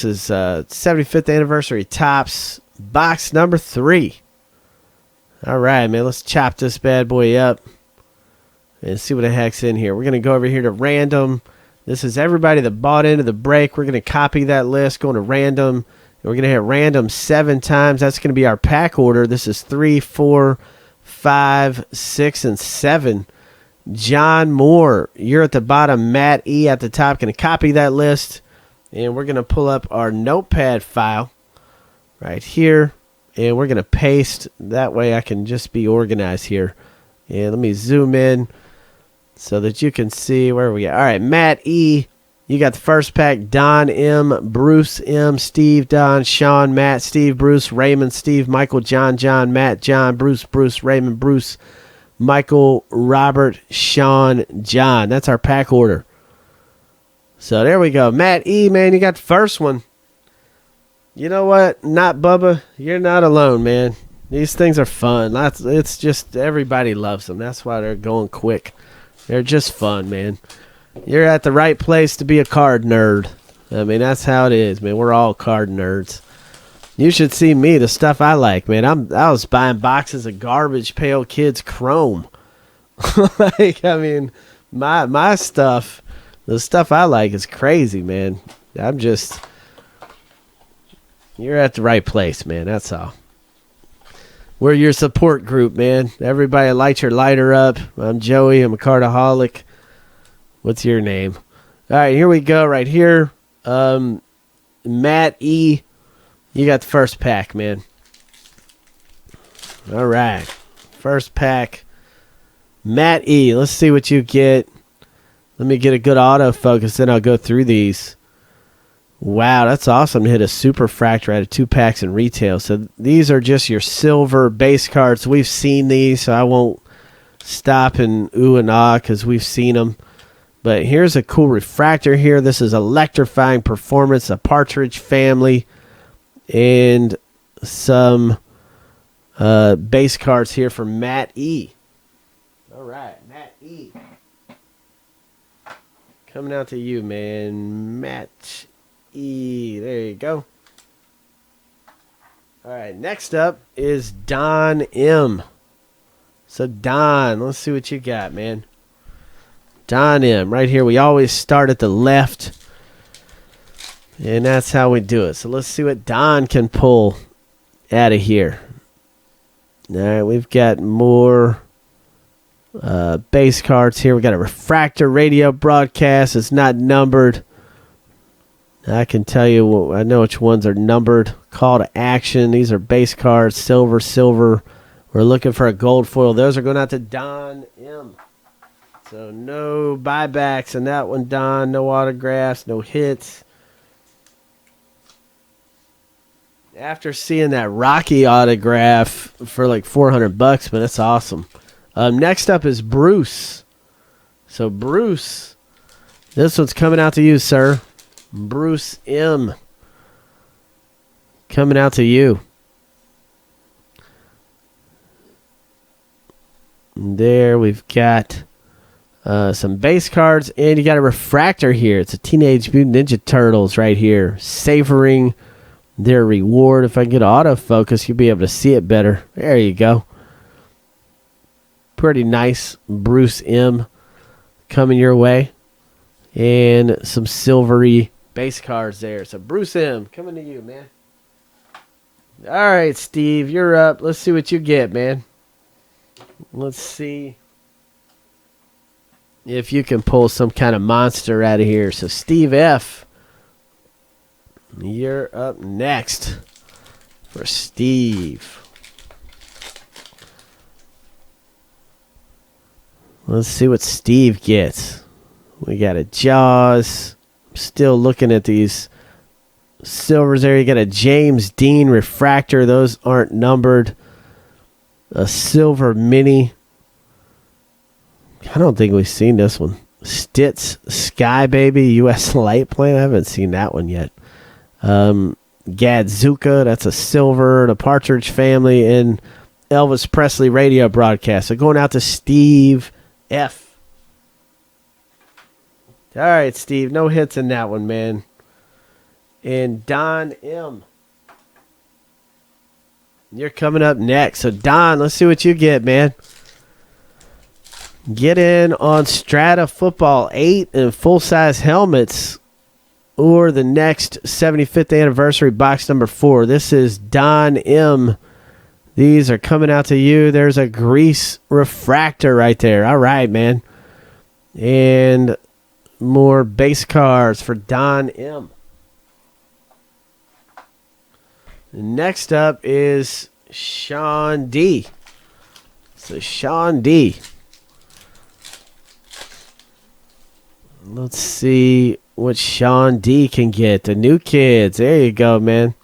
This is 75th anniversary Topps box number 3. All right, man. Let's chop this bad boy up and see what the heck's in here. We're going to go over here to random. This is everybody that bought into the break. We're going to copy that list, going to random. And we're going to hit random 7 times. That's going to be our pack order. This is 3, 4, 5, 6, and 7. John Moore, you're at the bottom. Matt E at the top. Going to copy that list. And we're going to pull up our notepad file right here. And we're going to paste. That way I can just be organized here. And let me zoom in so that you can see where we are. All right, Matt E, you got the first pack. Don M, Bruce M, Steve, Don, Sean, Matt, Steve, Bruce, Raymond, Steve, Michael, John, Matt, John, Bruce, Raymond, Bruce, Michael, Robert, Sean, John. That's our pack order. So there we go. Matt E, man, you got the first one. You know what? Not Bubba. You're not alone, man. These things are fun. It's just everybody loves them. That's why they're going quick. They're just fun, man. You're at the right place to be a card nerd. I mean, that's how it is, man. We're all card nerds. You should see me, the stuff I like, man. I was buying boxes of garbage Pale Kids Chrome. Like, I mean, my stuff, the stuff I like is crazy, man. You're at the right place, man. That's all. We're your support group, man. Everybody light your lighter up. I'm Joey. I'm a cardaholic. What's your name? All right, here we go right here. Matt E, you got the first pack, man. All right. First pack. Matt E, let's see what you get. Let me get a good autofocus, then I'll go through these. Wow, that's awesome to hit a super fractor out of 2 packs in retail. So these are just your silver base cards. We've seen these, so I won't stop and ooh and ah because we've seen them. But here's a cool refractor here. This is Electrifying Performance, a Partridge Family, and some base cards here for Matt E. All right, Matt E. Coming out to you, man. Matt E. There you go. All right, next up is Don M. So, Don, let's see what you got, man. Don M. Right here, we always start at the left. And that's how we do it. So, let's see what Don can pull out of here. All right, we've got more base cards here. We got a refractor radio broadcast. It's not numbered. I can tell you, I know which ones are numbered. Call to action. These are base cards. Silver. We're looking for a gold foil. Those are going out to Don M. So no buybacks in that one, Don. No autographs, no hits. After seeing that Rocky autograph for like $400, man, that's awesome. Next up is Bruce. So Bruce, this one's coming out to you, sir. Bruce M. Coming out to you. There we've got some base cards, and you got a refractor here. It's a Teenage Mutant Ninja Turtles right here. Savoring their reward. If I get autofocus, you'll be able to see it better. There you go. Pretty nice Bruce M. coming your way. And some silvery base cards there. So Bruce M. coming to you, man. All right, Steve, you're up. Let's see what you get, man. Let's see if you can pull some kind of monster out of here. So Steve F., you're up next for Steve. Let's see what Steve gets. We got a Jaws. Still looking at these silvers there. You got a James Dean refractor. Those aren't numbered. A silver mini. I don't think we've seen this one. Stitz Sky Baby U.S. Light Plane. I haven't seen that one yet. Gadzuka. That's a silver. The Partridge Family and Elvis Presley radio broadcast. So going out to Steve F. All right, Steve. No hits in that one, man. And Don M. You're coming up next. So, Don, let's see what you get, man. Get in on Strata Football 8 and full-size helmets or the next 75th anniversary box number 4. This is Don M. These are coming out to you. There's a grease refractor right there. All right, man. And more base cards for Don M. Next up is Sean D. So Sean D. Let's see what Sean D can get. The new kids. There you go, man.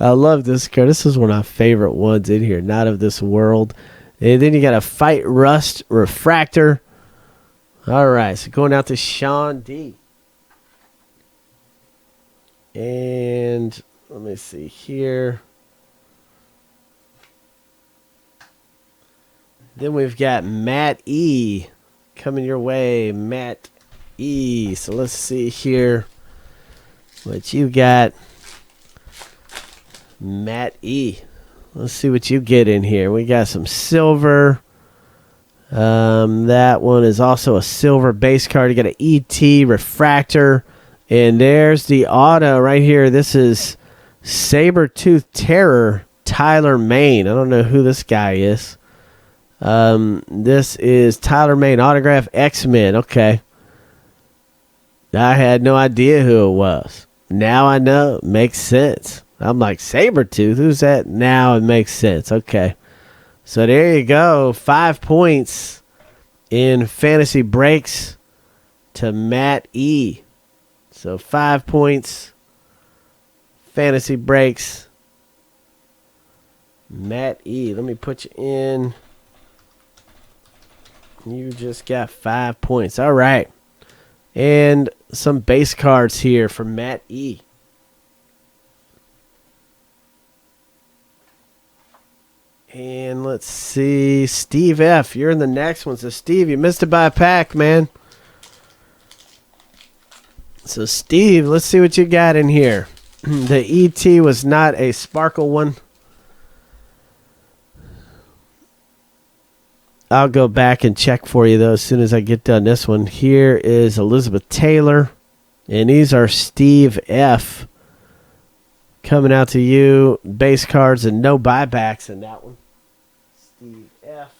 I love this card. This is one of my favorite ones in here. Not of this world. And then you got a Fight Rust refractor. All right, so going out to Sean D. And let me see here. Then we've got Matt E. coming your way, Matt E. So let's see here what you got, Matt E. Let's see what you get in here. We got some silver. That one is also a silver base card. You got an ET refractor. And there's the auto right here. This is Sabertooth Terror, Tyler Maine. I don't know who this guy is. This is Tyler Maine, autograph X-Men. Okay. I had no idea who it was. Now I know. Makes sense. I'm like, Sabertooth? Who's that? Now it makes sense. Okay. So there you go. 5 points in fantasy breaks to Matt E. So 5 points, fantasy breaks, Matt E. Let me put you in. You just got 5 points. All right. And some base cards here for Matt E. And let's see. Steve F., you're in the next one. So, Steve, you missed it by a pack, man. So, Steve, let's see what you got in here. The ET was not a sparkle one. I'll go back and check for you, though, as soon as I get done this one. Here is Elizabeth Taylor. And these are Steve F. coming out to you. Base cards and no buybacks in that one. Steve F.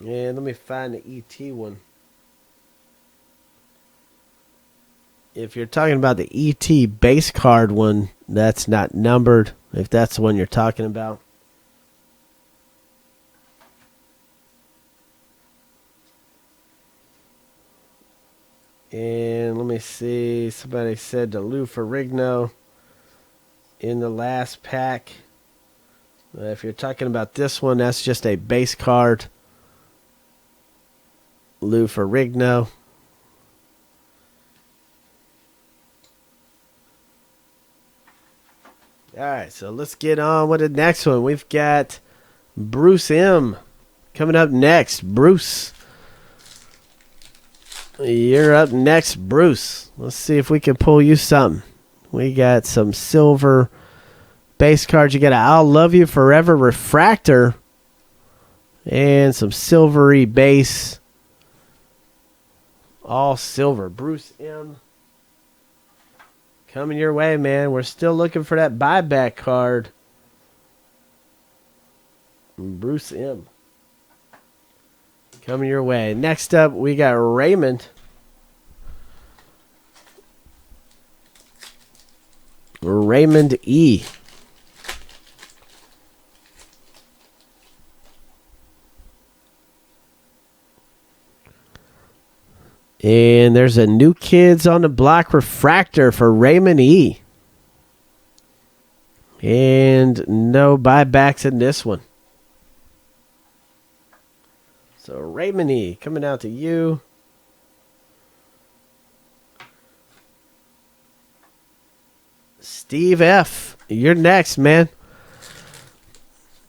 And let me find the ET one. If you're talking about the ET base card one, that's not numbered, if that's the one you're talking about. And let me see. Somebody said the Lou Ferrigno in the last pack. If you're talking about this one, that's just a base card. Lou Ferrigno. All right, so let's get on with the next one. We've got Bruce M. coming up next. Bruce, you're up next, Bruce. Let's see if we can pull you something. We got some silver base cards. You got a I'll Love You Forever refractor and some silvery base. All silver. Bruce M. coming your way, man. We're still looking for that buyback card. Bruce M. coming your way. Next up, we got Raymond. Raymond E. And there's a New Kids on the Block refractor for Raymond E. And no buybacks in this one. So Raymond E. coming out to you. Steve F., you're next, man.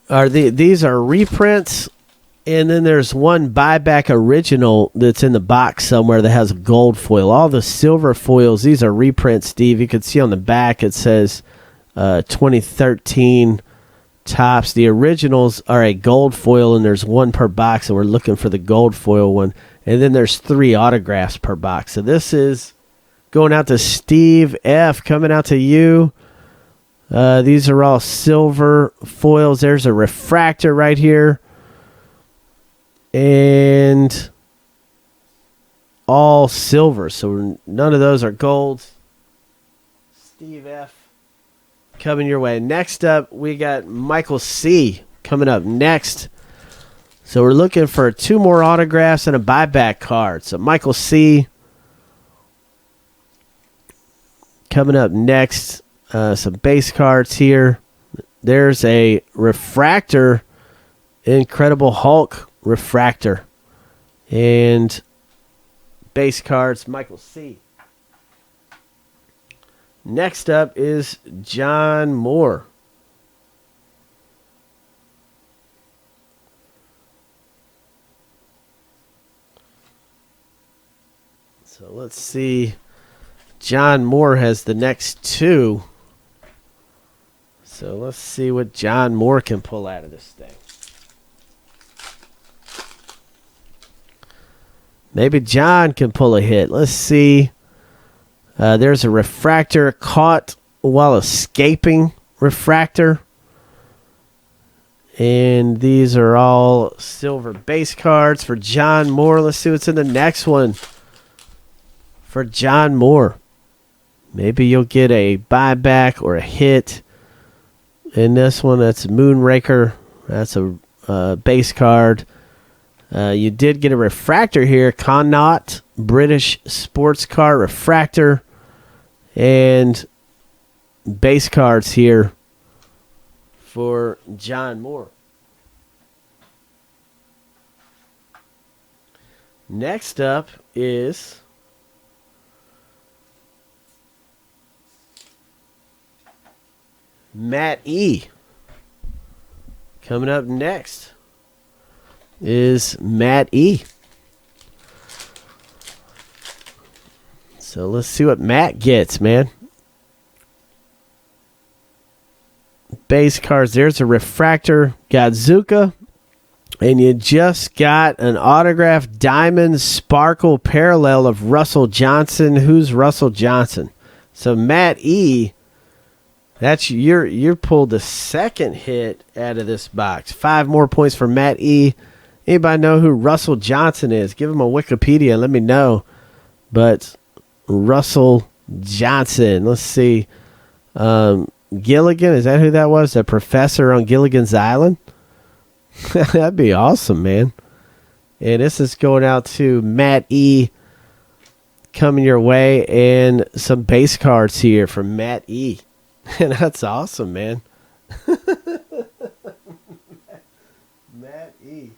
These are reprints And then there's one buyback original that's in the box somewhere that has a gold foil. All the silver foils, these are reprints, Steve. You can see on the back it says 2013 Topps. The originals are a gold foil, and there's one per box, and we're looking for the gold foil one. And then there's 3 autographs per box. So this is going out to Steve F. Coming out to you. These are all silver foils. There's a refractor right here. And all silver. So none of those are golds. Steve F. coming your way. Next up, we got Michael C. coming up next. So we're looking for 2 more autographs and a buyback card. So Michael C. coming up next. Some base cards here. There's a refractor, Incredible Hulk refractor, and base cards, Michael C. Next up is John Moore. So let's see. John Moore has the next 2. So let's see what John Moore can pull out of this thing. Maybe John can pull a hit. Let's see. There's a refractor, caught while escaping refractor. And these are all silver base cards for John Moore. Let's see what's in the next one for John Moore. Maybe you'll get a buyback or a hit. In this one, that's Moonraker. That's a base card. You did get a refractor here. Connaught, British sports car refractor. And base cards here for John Moore. Next up is Matt E. Coming up next is Matt E. So let's see what Matt gets, man. Base cards. There's a refractor, Godzuka. And you just got an autographed diamond sparkle parallel of Russell Johnson. Who's Russell Johnson? So Matt E., that's you pulled the second hit out of this box. 5 more points for Matt E. Anybody know who Russell Johnson is? Give him a Wikipedia and let me know. But Russell Johnson. Let's see. Gilligan, is that who that was? The professor on Gilligan's Island? That'd be awesome, man. And this is going out to Matt E. coming your way. And some base cards here from Matt E. And that's awesome, man. Matt E.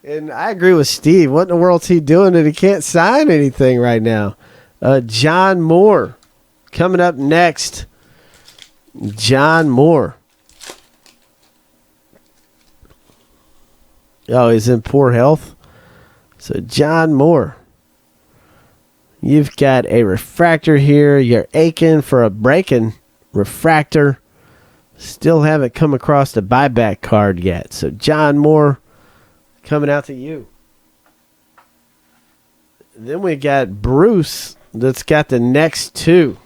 And I agree with Steve. What in the world's he doing that he can't sign anything right now? John Moore coming up next. John Moore. Oh, he's in poor health. So John Moore. You've got a refractor here. You're aching for a breaking refractor. Still haven't come across the buyback card yet. So John Moore coming out to you. Then we got Bruce that's got the next 2.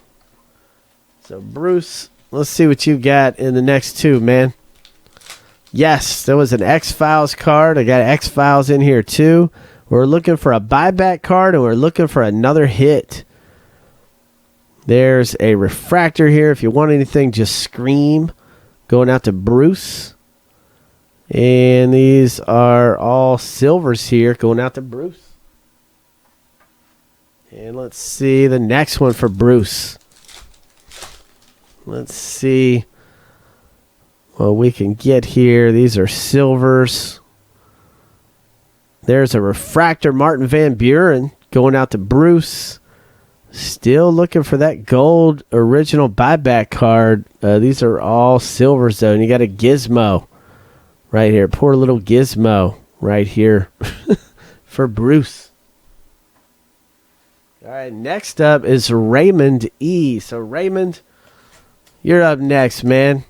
So Bruce, let's see what you got in the next 2, man. Yes, there was an X-Files card. I got X-Files in here too. We're looking for a buyback card and we're looking for another hit. There's a refractor here. If you want anything, just scream. Going out to Bruce. And these are all silvers here. Going out to Bruce. And let's see the next one for Bruce. Let's see what we can get here. These are silvers. There's a refractor, Martin Van Buren. Going out to Bruce. Still looking for that gold original buyback card. These are all silvers, though. And you got a Gizmo right here. Poor little Gizmo right here for Bruce. All right, next up is Raymond E. So, Raymond, you're up next, man.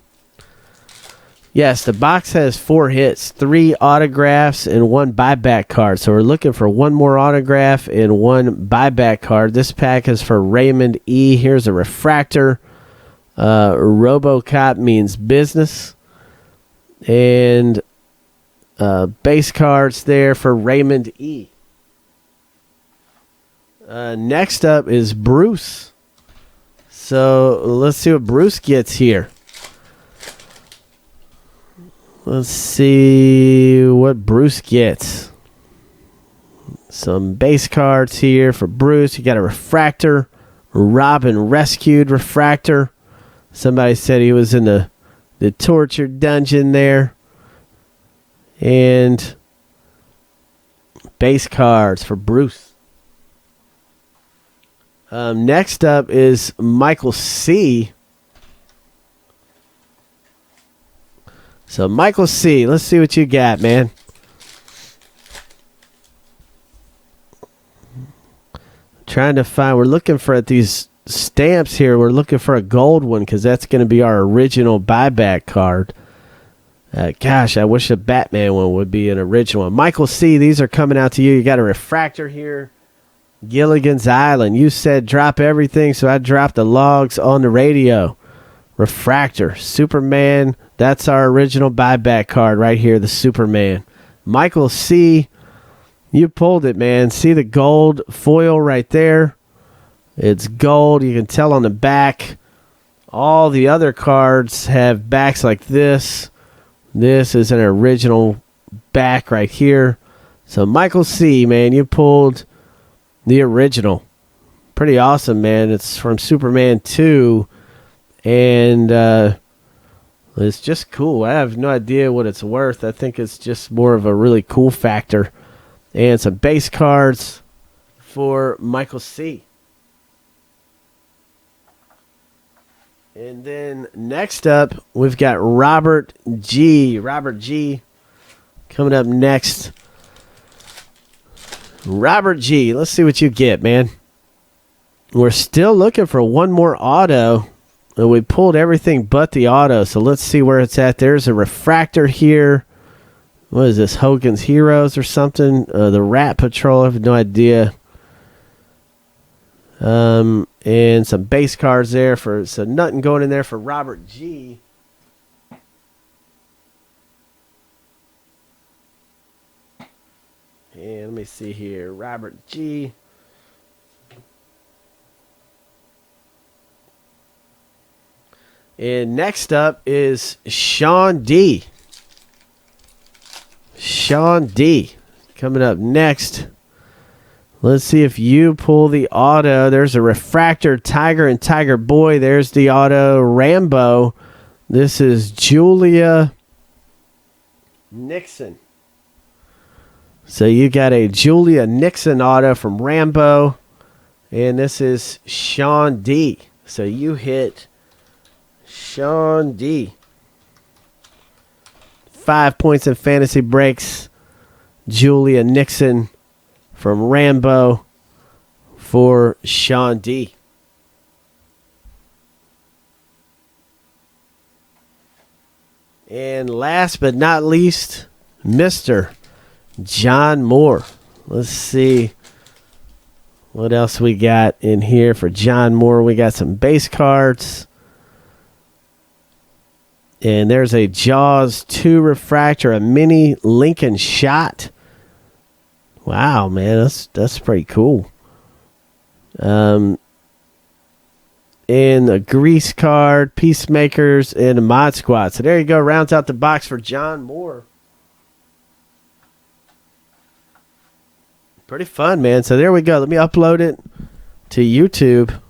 Yes, the box has 4 hits, 3 autographs, and 1 buyback card. So, we're looking for 1 more autograph and 1 buyback card. This pack is for Raymond E. Here's a refractor. RoboCop means business. And base cards there for Raymond E. Next up is Bruce. So let's see what Bruce gets here. Let's see what Bruce gets. Some base cards here for Bruce. You got a refractor. Robin rescued refractor. Somebody said he was in the torture dungeon there. And base cards for Bruce. Next up is Michael C. So, Michael C., let's see what you got, man. Trying to find, we're looking for these stamps here. We're looking for a gold one because that's going to be our original buyback card. Gosh, I wish a Batman one would be an original one. Michael C., these are coming out to you. You got a refractor here. Gilligan's Island. You said drop everything, so I dropped the logs on the radio. Refractor. Superman. That's our original buyback card right here, the Superman. Michael C., you pulled it, man. See the gold foil right there? It's gold. You can tell on the back. All the other cards have backs like this. This is an original back right here. So, Michael C., man, you pulled the original. Pretty awesome, man. It's from Superman 2. And it's just cool. I have no idea what it's worth. I think it's just more of a really cool factor. And some base cards for Michael C. And then next up, we've got Robert G. Robert G. coming up next. Robert G. Let's see what you get, man. We're still looking for 1 more auto. We pulled everything but the auto, so let's see where it's at. There's a refractor here. What is this, Hogan's Heroes or something? The Rat Patrol, I have no idea. And some base cards there for, so nothing going in there for Robert G. And let me see here, Robert G. And next up is Sean D. Sean D. Coming up next. Let's see if you pull the auto. There's a refractor, Tiger and Tiger Boy. There's the auto, Rambo. This is Julia Nixon. So you got a Julia Nixon auto from Rambo. And this is Sean D. So you hit Sean D. 5 points in fantasy breaks. Julia Nixon from Rambo for Sean D. And last but not least, Mr. John Moore. Let's see what else we got in here for John Moore. We got some base cards. And there's a Jaws 2 refractor, a mini Lincoln shot. Wow, man, that's pretty cool. And a Grease card, Peacemakers, and a Mod Squad. So there you go, rounds out the box for John Moore. Pretty fun, man. So there we go. Let me upload it to YouTube.